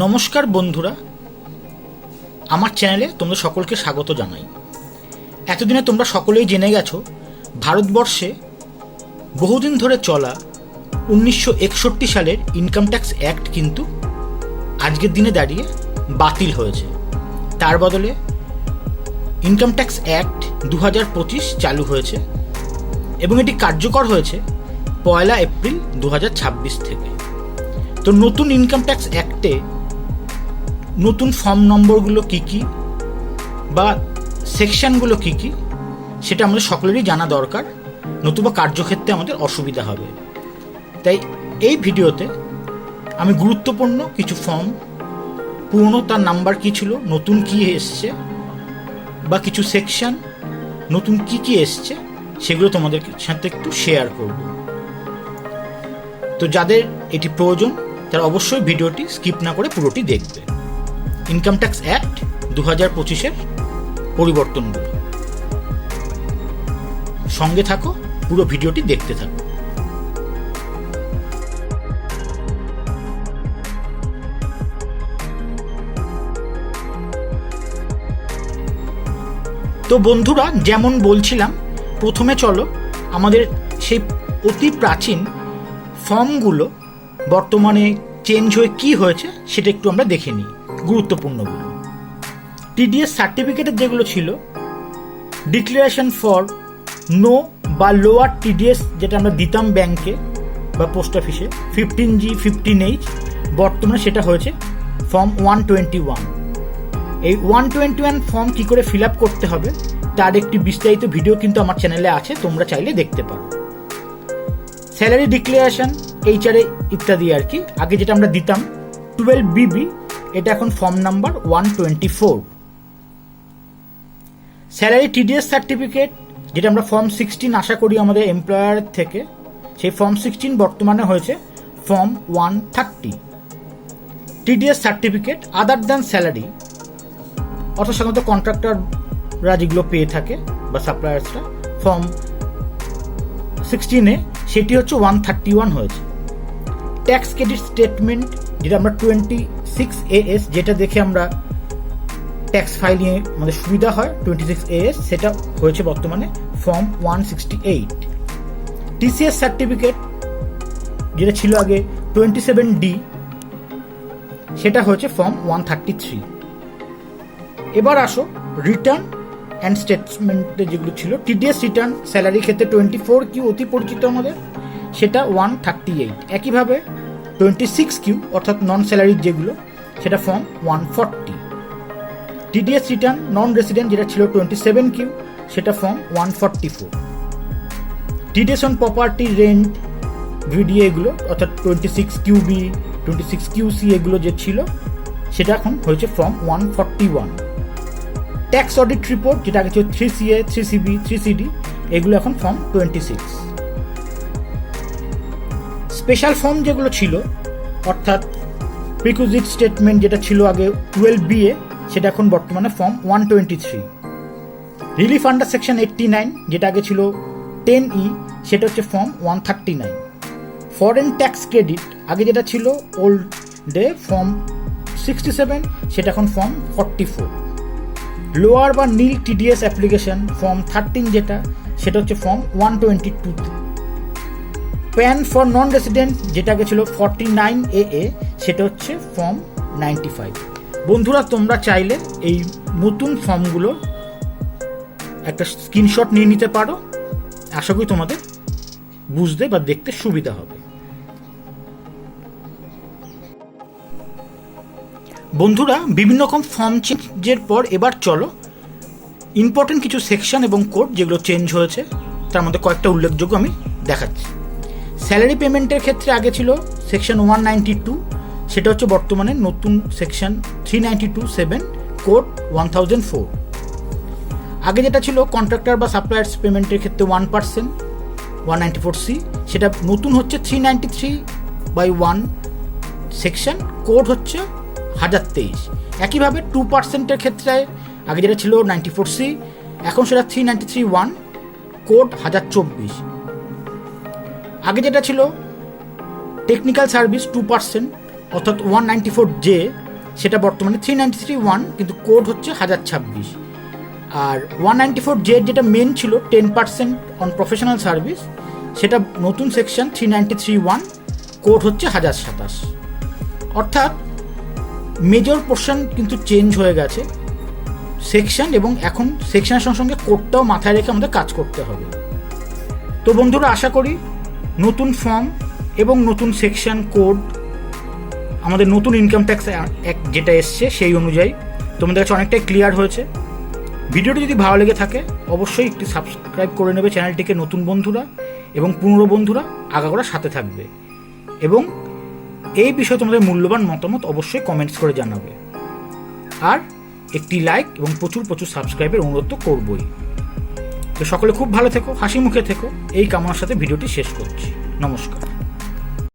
নমস্কার বন্ধুরা, আমার চ্যানেলে তোমরা সকলকে স্বাগত জানাই। এতদিনে তোমরা সকলেই জেনে গেছো ভারতবর্ষে বহুদিন ধরে চলা 1961 সালের ইনকাম ট্যাক্স অ্যাক্ট কিন্তু আজকের দিনে দাঁড়িয়ে বাতিল হয়েছে। তার বদলে ইনকাম ট্যাক্স অ্যাক্ট 2025 চালু হয়েছে এবং এটি কার্যকর হয়েছে 1 এপ্রিল 2026 থেকে। তো নতুন ইনকাম ট্যাক্স অ্যাক্টে নতুন ফর্ম নম্বরগুলো কী কী বা সেকশনগুলো কী কী সেটা আমাদের সকলেরই জানা দরকার, নতুবা কার্যক্ষেত্রে আমাদের অসুবিধা হবে। তাই এই ভিডিওতে আমি গুরুত্বপূর্ণ কিছু ফর্ম, পুরনো তার নাম্বার কী ছিল, নতুন কী এসছে বা কিছু সেকশন নতুন কী কী এসছে সেগুলো তোমাদের সাথে একটু শেয়ার করব। তো যাদের এটি প্রয়োজন তারা অবশ্যই ভিডিওটি স্কিপ না করে পুরোটি দেখবে। ইনকাম ট্যাক্স অ্যাক্ট 2025-এর পরিবর্তনগুলো সঙ্গে থাকো, পুরো ভিডিওটি দেখতে থাকো। তো বন্ধুরা, যেমন বলছিলাম, প্রথমে চলো আমাদের সেই অতি প্রাচীন ফর্মগুলো বর্তমানে চেঞ্জ হয়ে কি হয়েছে সেটা একটু আমরা দেখে নিই। গুরুত্বপূর্ণগুলো টিডিএস সার্টিফিকেটের যেগুলো ছিল, ডিক্লারেশন ফর নো বা লোয়ার টিডিএস, যেটা আমরা দিতাম ব্যাংকে বা পোস্ট অফিসে 15G 15H, বর্তমানে সেটা হয়েছে ফর্ম 121। এই 121 ফর্ম কী করে ফিল আপ করতে হবে তার একটি বিস্তারিত ভিডিও কিন্তু আমার চ্যানেলে আছে, তোমরা চাইলে দেখতে পারো। স্যালারি ডিক্লারেশন, এইচআরএ ইত্যাদি আর কি, আগে যেটা আমরা দিতাম 12BB, এটা এখন form number 124। Salary TDS certificate, যেটা আমরা ফর্ম 16 আশা করি আমাদের এমপ্লয়ারের থেকে, সেই ফর্ম 16 বর্তমানে হয়েছে form 130। TDS certificate other than salary, অর্থাৎ সাধারণত কন্ট্রাক্টররা যেগুলো পেয়ে থাকে বা সাপ্লায়ার্সরা, ফর্ম 16-এ সেটি হচ্ছে 131 হয়েছে। ট্যাক্স ক্রেডিট স্টেটমেন্ট, যেটা আমরা 26AS, যেটা দেখে আমরা ট্যাক্স ফাইলিংয়ে আমাদের সুবিধা হয়, 26AS, সেটা হয়েছে বর্তমানে ফর্ম 168। টিসিএস সার্টিফিকেট, যেটা ছিল আগে 27D, সেটা হয়েছে ফর্ম 133। এবার আসো রিটার্ন অ্যান্ড স্টেটমেন্টে যেগুলো ছিল, টিডিএস রিটার্ন স্যালারি ক্ষেত্রে 24Q অতি পরিচিত আমাদের, সেটা 138। একইভাবে 26Q অর্থাৎ নন স্যালারির যেগুলো, সেটা form 140। TDS return non resident, যেটা ছিল 27Q, সেটা form 144। TDS on property, rent, ভিডিএ এগুলো অর্থাৎ 26QB 26QC এগুলো যে ছিল সেটা এখন হয়েছে ফর্ম 141। ট্যাক্স অডিট রিপোর্ট, যেটা আগে ছিল 3CA 3CB 3CD, এগুলো এখন ফর্ম 26। স্পেশাল ফর্ম যেগুলো ছিল, অর্থাৎ প্রিকুইজিট স্টেটমেন্ট, যেটা ছিল আগে 12BA, সেটা এখন বর্তমানে ফর্ম 123। রিলিফ আন্ডার সেকশন 89, যেটা আগে ছিল 10E, সেটা হচ্ছে ফর্ম 139। ফরেন ট্যাক্স ক্রেডিট, আগে যেটা ছিল ওল্ড ডে ফর্ম 67, সেটা এখন ফর্ম 44। লোয়ার বা নীল টিডিএস অ্যাপ্লিকেশন ফর্ম 13, যেটা সেটা হচ্ছে form 122। Pan for non resident, যেটা আগে ছিল 49AA, সেটা হচ্ছে ফর্ম 95। বন্ধুরা, তোমরা চাইলে এই নতুন ফর্মগুলো একটা স্ক্রিনশট নিয়ে নিতে পারো, আশা করি তোমাদের বুঝতে বা দেখতে সুবিধা হবে। বন্ধুরা, বিভিন্ন রকম ফর্ম চেঞ্জের পর এবার চলো ইম্পর্টেন্ট কিছু সেকশন এবং কোড যেগুলো চেঞ্জ হয়েছে তার মধ্যে কয়েকটা উল্লেখযোগ্য আমি দেখাচ্ছি। স্যালারি পেমেন্টের ক্ষেত্রে আগে ছিল সেকশন 192, সেটা হচ্ছে বর্তমানে নতুন সেকশন 392(7) কোড 1004। আগে যেটা ছিল কন্ট্রাক্টর বা সাপ্লায়ার্স পেমেন্টের ক্ষেত্রে 1% 194C, সেটা নতুন হচ্ছে 393/1 সেকশন, কোড হচ্ছে 1023। একইভাবে 2%-এর ক্ষেত্রে আগে যেটা ছিল 94C, এখন সেটা 393(1) কোড 1024। আগে যেটা ছিল টেকনিক্যাল সার্ভিস 2%, অর্থাৎ 194J সেটা বর্তমানে 393(1), কিন্তু কোড হচ্ছে 1026। আর 194(z) যেটা মেন ছিল 10% অন প্রফেশনাল সার্ভিস, সেটা নতুন সেকশন 393(1), কোড হচ্ছে 1027। অর্থাৎ মেজর পোর্শন কিন্তু চেঞ্জ হয়ে গেছে সেকশন, এবং এখন সেকশনের সঙ্গে সঙ্গে কোডটাও মাথায় রেখে আমাদের কাজ করতে হবে। তো বন্ধুরা, আশা করি নতুন ফর্ম এবং নতুন সেকশন কোড, আমাদের নতুন ইনকাম ট্যাক্স অ্যাক্ট যেটা এসছে সেই অনুযায়ী তোমাদের কাছে অনেকটাই ক্লিয়ার হয়েছে। ভিডিওটি যদি ভালো লেগে থাকে অবশ্যই একটি সাবস্ক্রাইব করে নেবে চ্যানেলটিকে, নতুন বন্ধুরা এবং পুরনো বন্ধুরা আগাগোড়া সাথে থাকবে, এবং এই বিষয়ে তোমাদের মূল্যবান মতামত অবশ্যই কমেন্টস করে জানাবে। আর একটি লাইক এবং প্রচুর প্রচুর সাবস্ক্রাইবের অনুরোধ তো করবই। তো সকলে খুব ভালো থেকো, হাসি মুখে থেকো, এই কামনার সাথে ভিডিওটি শেষ করছি। নমস্কার।